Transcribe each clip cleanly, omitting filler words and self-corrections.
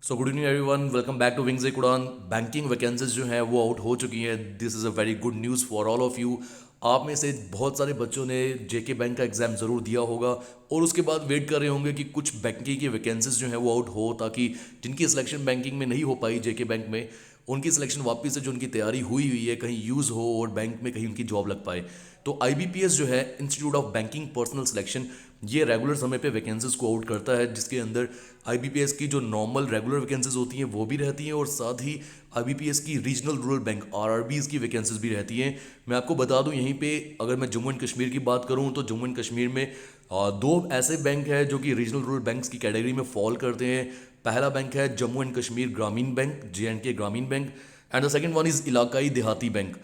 So good evening everyone, welcome back to wings एक उड़ान। Banking vacancies जो हैं वो आउट हो चुकी हैं। This is a very good news for all of you. आप में से बहुत सारे बच्चों ने जेके बैंक का एग्ज़ाम ज़रूर दिया होगा और उसके बाद वेट कर रहे होंगे कि कुछ बैंकिंग की वैकेंसीज जो हैं वो आउट हो, ताकि जिनकी सिलेक्शन बैंकिंग में नहीं हो पाई जेके बैंक में, उनकी सिलेक्शन वापस से जो उनकी तैयारी हुई हुई है कहीं यूज़ हो और बैंक में कहीं उनकी जॉब लग पाए। तो आईबीपीएस जो है, institute of banking personal selection, ये रेगुलर समय पे वैकेंसीज को आउट करता है, जिसके अंदर आईबीपीएस की जो नॉर्मल रेगुलर वैकेंसीज होती हैं वो भी रहती हैं और साथ ही आईबीपीएस की रीजनल रूरल बैंक आरआरबीज की वैकेंसीज भी रहती हैं। मैं आपको बता दूं यहीं पे, अगर मैं जम्मू एंड कश्मीर की बात करूं तो जम्मू एंड कश्मीर में दो ऐसे बैंक हैं जो कि रीजनल रूरल बैंक्स की कैटेगरी में फॉल करते हैं। पहला बैंक है Jammu and Kashmir Gramin bank, J and K Gramin bank, and the second one is Ellaquai Dehati bank.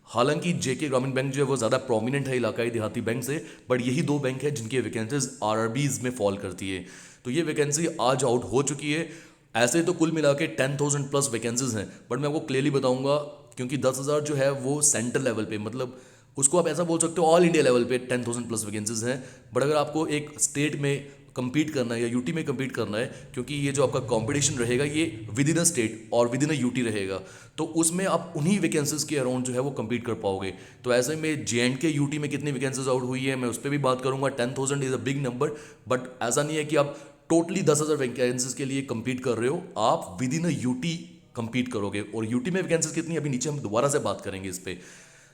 हालांकि जेके ग्रामीण बैंक जो है वो ज़्यादा प्रोमिनेंट है इलाकाई देहाती बैंक से, बट यही दो बैंक है जिनकी वैकेंसीज आरआरबीज में फॉल करती है। तो ये वैकेंसी आज आउट हो चुकी है। ऐसे तो कुल मिला के 10,000 प्लस वैकेंसीज हैं, बट मैं आपको क्लियरली बताऊंगा, क्योंकि 10,000 जो है वो सेंट्रल लेवल पे, मतलब उसको आप ऐसा बोल सकते हो ऑल इंडिया लेवल पे 10,000 प्लस वैकेंसीज हैं। बट अगर आपको एक स्टेट में compete करना है या यूटी में compete करना है, क्योंकि ये जो आपका कंपटीशन रहेगा ये विद इन अ स्टेट और विद इन अ यूटी रहेगा, तो उसमें आप उन्हीं वैकेंसीज के अराउंड जो है वो compete कर पाओगे। तो ऐसे में जे एंड के यूटी में कितनी वैकेंसीज आउट हुई है मैं उस पर भी बात करूंगा। 10,000 is a big number, but ऐसा नहीं है कि आप टोटली 10,000 वैकेंसीज के लिए compete कर रहे हो, आप with in a UT compete करोगे। और यूटी में वैकेंसीज कितनी, अभी नीचे हम दोबारा से बात करेंगे इस पर।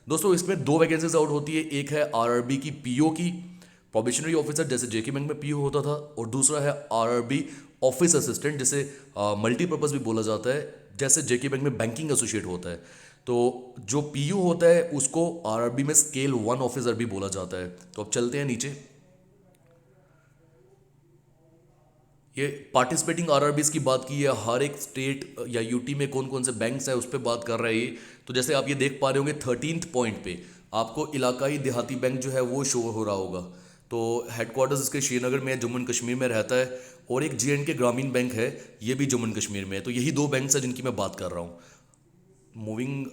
दोस्तों इसमें दो वैकेंसीज आउट होती है, एक है आरआरबी की पीओ की, प्रोबेशनरी ऑफिसर, जैसे जेके बैंक में पीओ होता था, और दूसरा है आरआरबी ऑफिस असिस्टेंट, जिसे मल्टीपर्पज भी बोला जाता है, जैसे जेके बैंक में बैंकिंग एसोसिएट होता है। तो जो पीयू होता है उसको आरआरबी में स्केल 1 ऑफिसर भी बोला जाता है। तो अब चलते हैं नीचे। ये पार्टिसिपेटिंग आरआरबीज की बात की है, हर एक स्टेट या यूटी में कौन कौन से बैंक्स हैं उस पर बात कर रहा है ये। तो जैसे आप ये देख पा रहे होंगे 13th पॉइंट पे आपको इलाकाई देहाती बैंक जो है वो शो हो रहा होगा। तो हेडक्वार्टर्स इसके श्रीनगर में है, जम्मू एंड कश्मीर में रहता है, और एक जे एंड के ग्रामीण बैंक है, ये भी जम्मू एंड कश्मीर में है। तो यही दो बैंक्स हैं जिनकी मैं बात कर रहा हूँ। मूविंग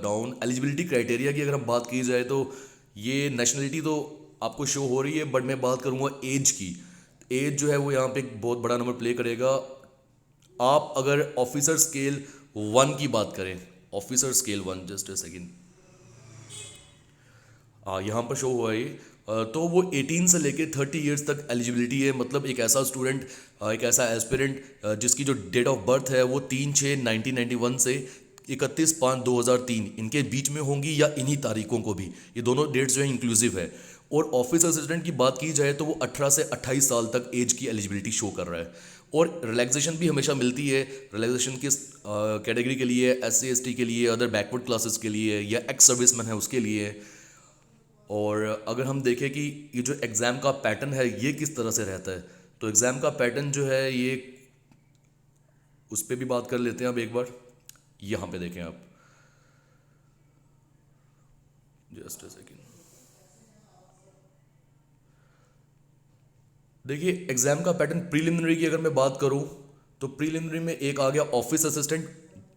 डाउन एलिजिबिलिटी क्राइटेरिया की अगर हम बात की जाए, तो ये नेशनलिटी तो आपको शो हो रही है, बट मैं बात करूँगा एज की। एज जो है वो यहाँ पे एक बहुत बड़ा नंबर प्ले करेगा। आप अगर ऑफिसर स्केल 1 की बात करें, officer scale 1, just a second, यहाँ पर शो हुआ है ये, तो वो 18 से लेके 30 इयर्स तक एलिजिबिलिटी है। मतलब एक ऐसा स्टूडेंट, एक ऐसा एस्पिरेंट जिसकी जो डेट ऑफ बर्थ है वो 3/6/1991 से 31/5/2003 इनके बीच में होंगी, या इन्हीं तारीखों को भी, ये दोनों डेट्स जो है इंक्लूसिव है। और ऑफिस असिस्टेंट की बात की जाए तो वो 18 से 28 साल तक एज की एलिजिबिलिटी शो कर रहा है। और रिलैक्सेशन भी हमेशा मिलती है। रिलैक्सेशन किस कैटेगरी के लिए? SC ST के लिए, अदर बैकवर्ड क्लासेस के लिए, या एक्स सर्विसमैन है उसके लिए। और अगर हम देखें कि ये जो एग्ज़ाम का पैटर्न है ये किस तरह से रहता है, तो एग्ज़ाम का पैटर्न जो है ये, उस पर भी बात कर लेते हैं अब एक बार। यहाँ पे देखें आप, जस्ट अ सेकेंड, देखिए एग्ज़ाम का पैटर्न प्रीलिमिनरी की अगर मैं बात करूँ, तो प्रीलिमिनरी में एक आ गया ऑफिस असिस्टेंट,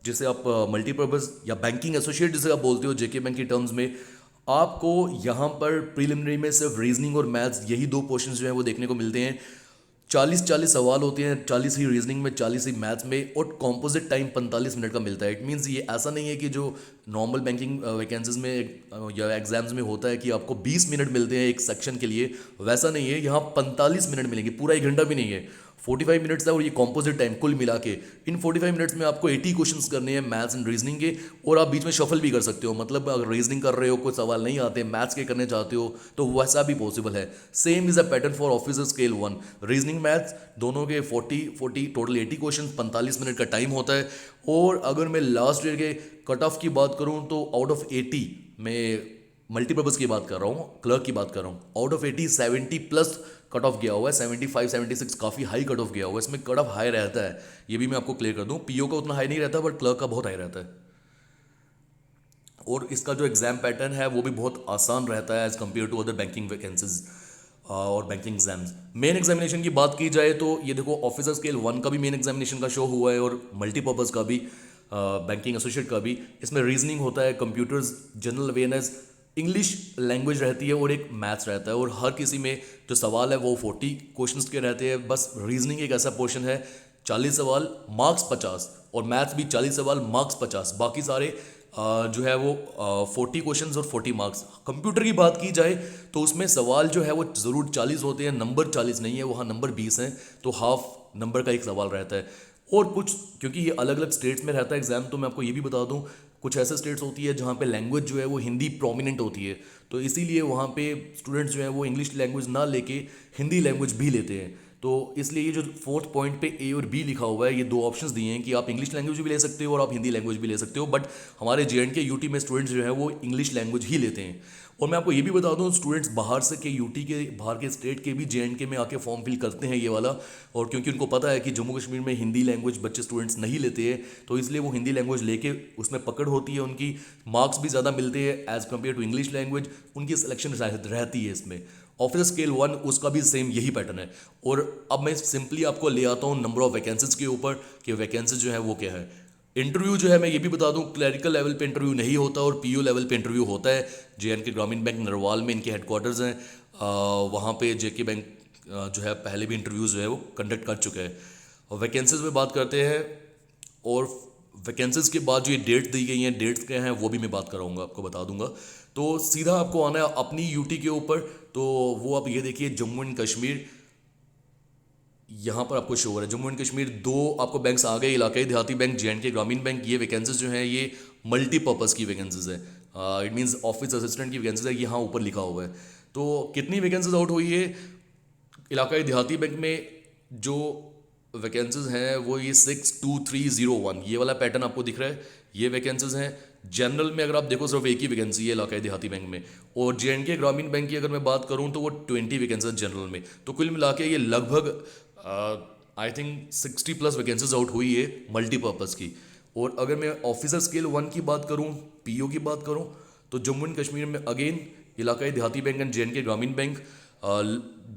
जिसे आप मल्टीपर्पज़ या बैंकिंग एसोसिएट जिसे आप बोलते हो जेके बैंक की टर्म्स में। आपको यहाँ पर प्रीलिमिनरी में सिर्फ रीजनिंग और मैथ्स, यही दो पोर्शंस जो हैं वो देखने को मिलते हैं। 40-40 सवाल होते हैं, 40 ही रीजनिंग में, 40 ही मैथ्स में, और कॉम्पोजिट टाइम 45 मिनट का मिलता है। इट मीन्स ये ऐसा नहीं है कि जो नॉर्मल बैंकिंग वैकेंसीज में या एग्जाम्स में होता है कि आपको 20 मिनट मिलते हैं एक सेक्शन के लिए, वैसा नहीं है। यहाँ 45 मिनट मिलेंगे, पूरा 1 घंटा भी नहीं है, 45 मिनट्स है। और ये कॉम्पोजिट टाइम कुल मिला के, इन 45 मिनट्स में आपको 80 क्वेश्चंस करने हैं मैथ्स एंड रीजनिंग के, और आप बीच में शफल भी कर सकते हो। मतलब अगर रीजनिंग कर रहे हो, कोई सवाल नहीं आते, मैथ्स के करने चाहते हो, तो वैसा भी पॉसिबल है। Same is a pattern for officer scale 1, reasoning maths दोनों के 40 टोटल 80 क्वेश्चन, 45 मिनट का टाइम होता है। और अगर मैं लास्ट ईयर के कट ऑफ की बात करूं, तो आउट ऑफ 80 में मल्टीपर्पज़ की बात कर रहा हूँ, क्लर्क की बात कर रहा हूँ, out of 80 70 plus cut off गया हुआ है। 75-76 काफ़ी हाई कट ऑफ गया हुआ है। इसमें कट ऑफ हाई रहता है, ये भी मैं आपको क्लियर कर दूं। पीओ का उतना हाई नहीं रहता, बट क्लर्क का बहुत हाई रहता है। और इसका जो एग्ज़ाम पैटर्न है वो भी बहुत आसान रहता है as compare to other banking vacancies और बैंकिंग एग्जाम्स। मेन एग्जामिनेशन की बात की जाए तो ये देखो, ऑफिसर स्केल 1 का भी मेन एग्जामिनेशन का शो हुआ है, और मल्टीपर्पज़ का भी, बैंकिंग एसोसिएट का भी। इसमें रीजनिंग होता है, computers, general awareness, English language रहती है, और एक मैथ्स रहता है। और हर किसी में जो सवाल है वो 40 क्वेश्चंस के रहते हैं। बस रीजनिंग एक ऐसा पोर्शन है 40 सवाल मार्क्स 50, और मैथ्स भी 40 सवाल मार्क्स 50, बाकी सारे जो है वो 40 क्वेश्चंस और 40 मार्क्स। कंप्यूटर की बात की जाए तो उसमें सवाल जो है वो ज़रूर 40 होते हैं, नंबर 40 नहीं है, वहाँ नंबर 20 हैं, तो हाफ नंबर का एक सवाल रहता है। और कुछ, क्योंकि ये अलग अलग स्टेट्स में रहता है एग्जाम, तो मैं आपको ये भी बता दूं, कुछ ऐसे स्टेट्स होती है जहाँ पे लैंग्वेज जो है वो हिंदी प्रोमिनेंट होती है, तो इसीलिए वहाँ पे स्टूडेंट्स जो है वो इंग्लिश लैंग्वेज ना लेके हिंदी लैंग्वेज भी लेते हैं। तो इसलिए ये जो फोर्थ पॉइंट पे ए और बी लिखा हुआ है, ये दो ऑप्शंस दिए हैं कि आप इंग्लिश लैंग्वेज भी ले सकते हो और आप हिंदी लैंग्वेज भी ले सकते हो, बट हमारे JNK यूटी में स्टूडेंट्स जो है वो इंग्लिश लैंग्वेज ही लेते हैं। और मैं आपको ये भी बता दूं, स्टूडेंट्स बाहर से के यूटी के बाहर के स्टेट के भी JNK में आके फॉर्म फिल करते हैं ये वाला, और क्योंकि उनको पता है कि जम्मू कश्मीर में हिंदी लैंग्वेज बच्चे स्टूडेंट्स नहीं लेते हैं, तो इसलिए वो हिंदी लैंग्वेज लेके उसमें पकड़ होती है उनकी, मार्क्स भी ज़्यादा मिलते हैं as compare to English language, उनकी सिलेक्शन रहती है इसमें। ऑफिसर स्केल 1 उसका भी सेम यही पैटर्न है। और अब मैं सिंपली आपको ले आता हूँ नंबर ऑफ वैकेंसीज के ऊपर कि वैकेंसीज जो है वो क्या है। इंटरव्यू जो है मैं ये भी बता दूं, क्लरिकल लेवल पे इंटरव्यू नहीं होता और PO लेवल पे इंटरव्यू होता है। JNK ग्रामीण बैंक नरवाल में इनके हेडक्वार्टर्स हैं, वहाँ पे JK बैंक जो है पहले भी इंटरव्यूज़ जो है वो कंडक्ट कर चुके हैं। और वैकेंसीज में बात करते हैं, और वैकेंसीज के बाद जो ये डेट्स दी गई हैं, डेट्स क्या हैं वो भी मैं बात कराऊंगा, आपको बता दूंगा। तो सीधा आपको आना है अपनी यूटी के ऊपर, तो वो आप ये देखिए जम्मू एंड कश्मीर, यहाँ पर आपको शो हो रहा है जम्मू एंड कश्मीर, दो आपको बैंक्स आ गए, इलाकाई देहाती बैंक, JNK ग्रामीण बैंक। ये वैकेंसीज जो हैं ये मल्टीपर्पज़ की वैकेंसीज है, इट मीन्स ऑफिस असिस्टेंट की वैकेंसीज है, यहाँ ऊपर लिखा हुआ है। तो कितनी वैकेंसीज आउट हुई है इलाकाई देहाती बैंक में, जो वैकेंसीज हैं वो ये 62301, ये वाला पैटर्न आपको दिख रहा है, ये वैकेंसीज हैं। जनरल में अगर आप देखो सिर्फ एक ही वैकेंसी है इलाकाई देहाती बैंक में, और JNK ग्रामीण बैंक की अगर मैं बात करूं तो वो 20 वैकेंसी जनरल में। तो कुल मिला के ये लगभग आई थिंक 60+ वैकेंसीज आउट हुई है मल्टीपर्पज़ की। और अगर मैं ऑफिसर स्केल 1 की बात करूं, PO की बात करूं, तो जम्मू एंड कश्मीर में again इलाकाई Dehati bank and JNK ग्रामीण बैंक,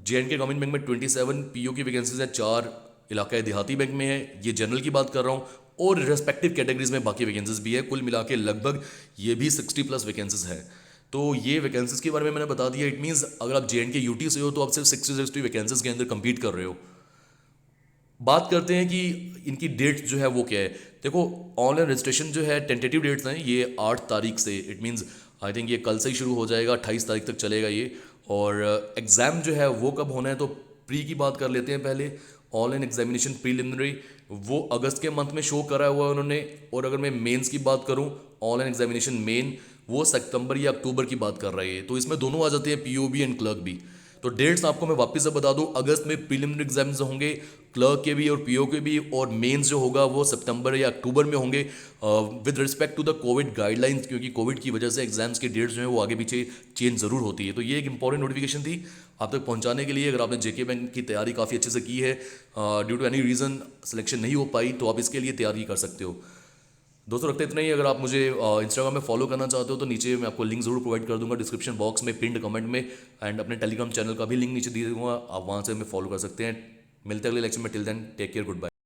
JNK ग्रामीण बैंक में 27 PO की वैकेंसीज है, 4 इलाकाई देहाती बैंक में है, ये जनरल की बात कर रहा हूँ, और रेस्पेक्टिव कैटेगरीज में बाकी वैकेंसीज भी है। कुल मिला के लगभग ये भी 60+ वैकेंसीज है। तो ये वैकेंसीज के बारे में मैंने बता दिया। इट मीन्स अगर आप JNK यूटी से हो तो आप सिर्फ 60 वैकेंसीज के अंदर कम्पीट कर रहे हो। बात करते हैं कि इनकी डेट जो है वो क्या है। देखो, ऑनलाइन रजिस्ट्रेशन जो है टेंटेटिव डेट्स हैं ये 8 तारीख से, इट मीन्स आई थिंक ये कल से ही शुरू हो जाएगा, 28 तारीख तक चलेगा ये। और एग्ज़ाम जो है वो कब होना है, तो प्री की बात कर लेते हैं पहले। ऑनलाइन एग्जामिनेशन प्रीलिमिनरी वो अगस्त के मंथ में शो करा हुआ है उन्होंने, और अगर मैं मेंस की बात करूं, ऑनलाइन एग्जामिनेशन मेन वो सितंबर या अक्टूबर की बात कर रही है। तो इसमें दोनों आ जाते हैं, POB एंड क्लर्क भी। तो डेट्स आपको मैं वापस से बता दूं, अगस्त में प्रीलिमिनरी एग्जाम्स होंगे क्लर्क के भी और PO के भी, और मेंस जो होगा वो सितंबर या अक्टूबर में होंगे with respect to the covid guidelines, क्योंकि कोविड की वजह से एग्जाम्स की डेट्स जो है वो आगे पीछे चेंज ज़रूर होती है। तो ये एक इंपॉर्टेंट नोटिफिकेशन थी आप तक पहुंचाने के लिए। अगर आपने JK बैंक की तैयारी काफ़ी अच्छे से की है, due to any reason selection नहीं हो पाई, तो आप इसके लिए तैयारी कर सकते हो। दोस्तों रखते इतना ही। अगर आप मुझे इंस्टाग्राम में फॉलो करना चाहते हो तो नीचे मैं आपको लिंक ज़रूर प्रोवाइड कर दूंगा डिस्क्रिप्शन बॉक्स में, पिंड कमेंट में, एंड अपने टेलीग्राम चैनल का भी लिंक नीचे दे दूंगा, आप वहाँ से हमें फॉलो कर सकते हैं। मिलते हैं अगले लेक्चर में। Till then take care, good bye.